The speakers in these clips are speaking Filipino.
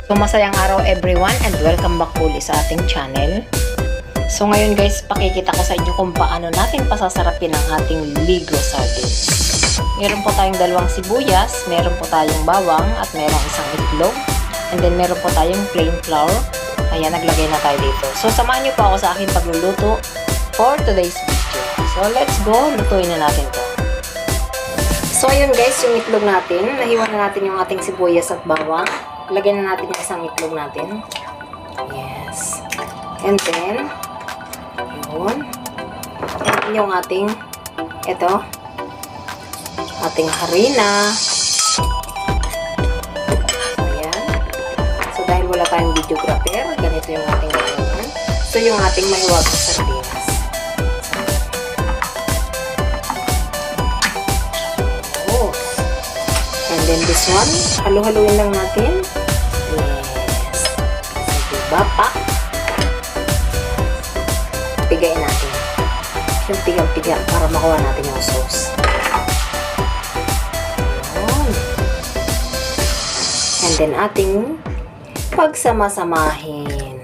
So masayang araw everyone and welcome back ulit sa ating channel. So ngayon guys, pakikita ko sa inyo kung paano natin pasasarapin ang ating ligo sardines. Meron po tayong dalawang sibuyas, meron po tayong bawang at merong isang itlog. And then meron po tayong plain flour. Ayan, naglagay na tayo dito. So samahan niyo po ako sa aking pagluluto for today's video. So let's go, lutuin na natin to. So ayun guys, yung itlog natin, nahiwa na natin yung ating sibuyas at bawang. Lagyan na natin yung isang itlog natin. Yes. And then, yun. And yung ating, ito, ating harina. Ayan. So, dahil wala tayong videographer, ganito yung ating harina. So, yung ating mahiwag na sardinas. Oh. And then this one, halu-haluin lang natin. Yes. So, diba, pigain natin. Yung pigang-piga para makuha natin yung sauce. Ayan. And then ating pagsama-samahin.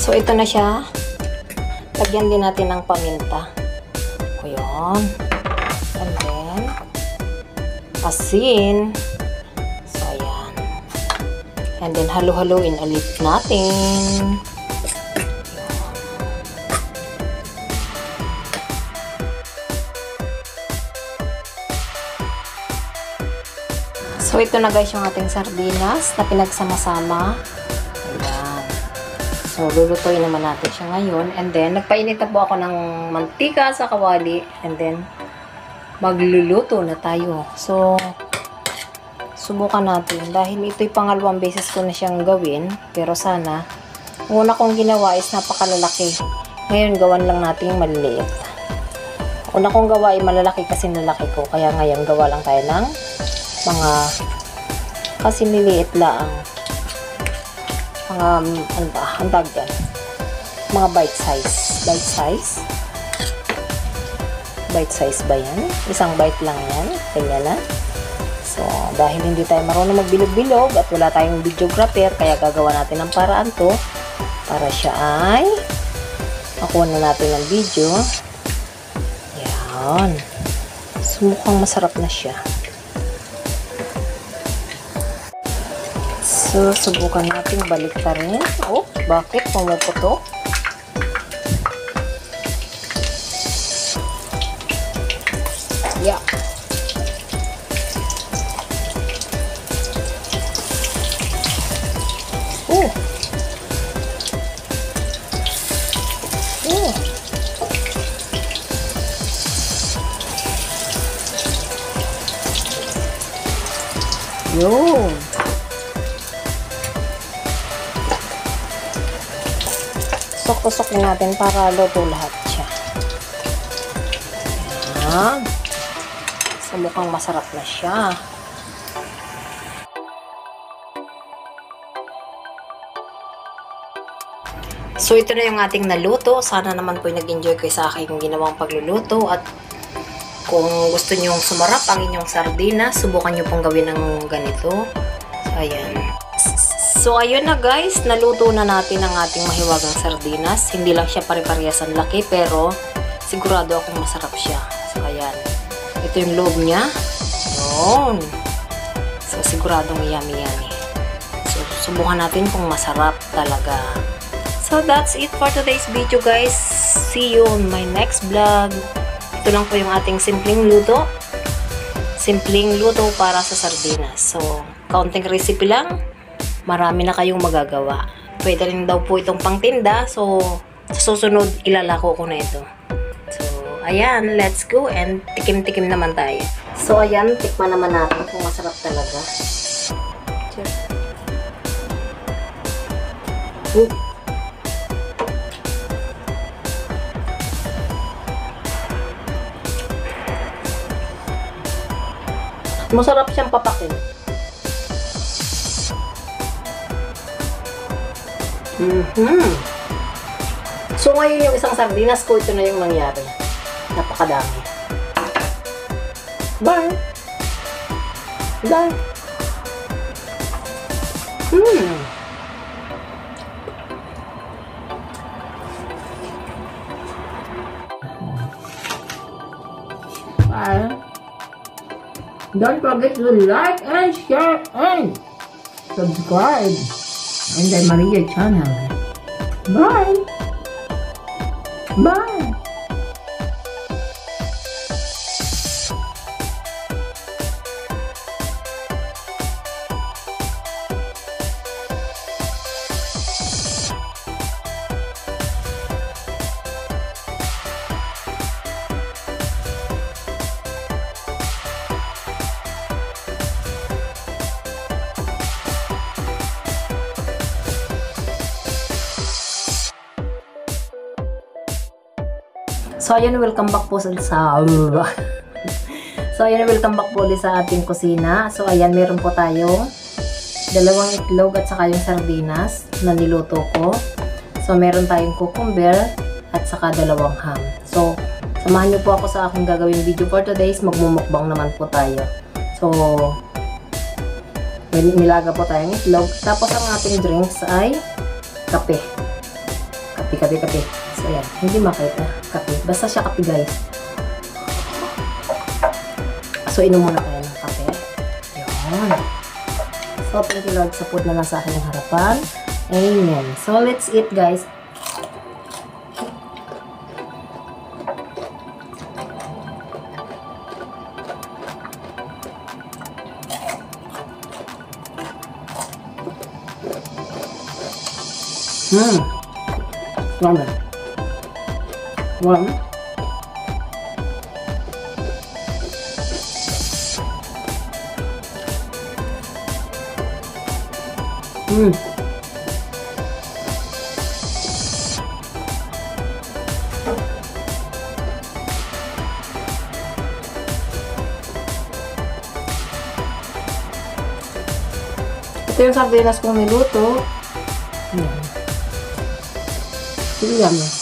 So, ito na siya. Lagyan din natin ng paminta. Ayan. And then, asin. So, ayan. And then, halu-haluin ulit natin. So, ito na guys yung ating sardinas na pinagsama-sama. So, lulutuin naman natin siya ngayon. And then, nagpainit na po ako ng mantika sa kawali. And then, magluluto na tayo. So, subukan natin. Dahil ito'y pangalawang beses ko na siyang gawin. Pero sana, una kong ginawa is napakalalaki. Ngayon, gawan lang natin yung maliliit. Una kong gawa ay malalaki kasi nalaki ko. Kaya ngayon, gawa lang tayo ng mga kasi niliit lang. Mga, ang tag dyan, mga bite size ba yan? Isang bite lang yan, kanya na. So, dahil hindi tayo marunong magbilog-bilog at wala tayong videographer, kaya gagawa natin ng paraan to para siya ay makuha na natin ng video. Yan. So, mukhang masarap na siya. So, subukan natin baliktarin. Oh, bakit pumuputok? Yeah. Oh. Oh. Yun. Tusok-tusok natin para luto lahat siya. Ayan. So, mukhang masarap na siya. So, ito na yung ating naluto. Sana naman po nag-enjoy kayo sa aking ginawang pagluluto. At kung gusto nyong sumarap ang inyong sardinas, subukan nyo pong gawin ng ganito. So, ayan. So, ayun na guys, naluto na natin ang ating mahiwagang sardinas. Hindi lang siya pare-parehas ang laki, pero sigurado akong masarap siya. So, ayan. Ito yung loob niya. Yun. So, siguradong yummy-yummy. So, subukan natin kung masarap talaga. So, that's it for today's video guys. See you on my next vlog. Ito lang po yung ating simpleng luto. Simpleng luto para sa sardinas. So, kaunting recipe lang. Marami na kayong magagawa. Pwede rin daw po itong pangtinda. So, sa susunod, ilalako ko na ito. So, ayan. Let's go and tikim-tikim naman tayo. So, ayan. Tikman naman natin kung masarap talaga. Masarap siyang papakin. So ngayon yung isang sardinas ko, ito na yung nangyari. Napakadami. Bye! Bye! Don't forget to like and share and subscribe in the Maria channel. Bye! Bye! So, ayan, welcome back po sa So, ayan, welcome back po ulit sa ating kusina. So, ayan, meron po tayong dalawang itlog at saka yung sardinas na niluto ko. So, meron tayong cucumber at saka dalawang ham. So, samahan niyo po ako sa aking gagawing video for today's. Magmumukbang naman po tayo. So, nilaga po tayong itlog. Tapos, ang ating drinks ay kape. Kape. So, ayan. Hindi makita. Kape. Basta siya kape, guys. So, inom muna tayo ng kape. Ayan. So, thank you Lord sa food na nasa aking harapan. Amen. So, let's eat, guys. Ramen. One. Ito yung sardinas kong niluto. Ayan. Silihan mo.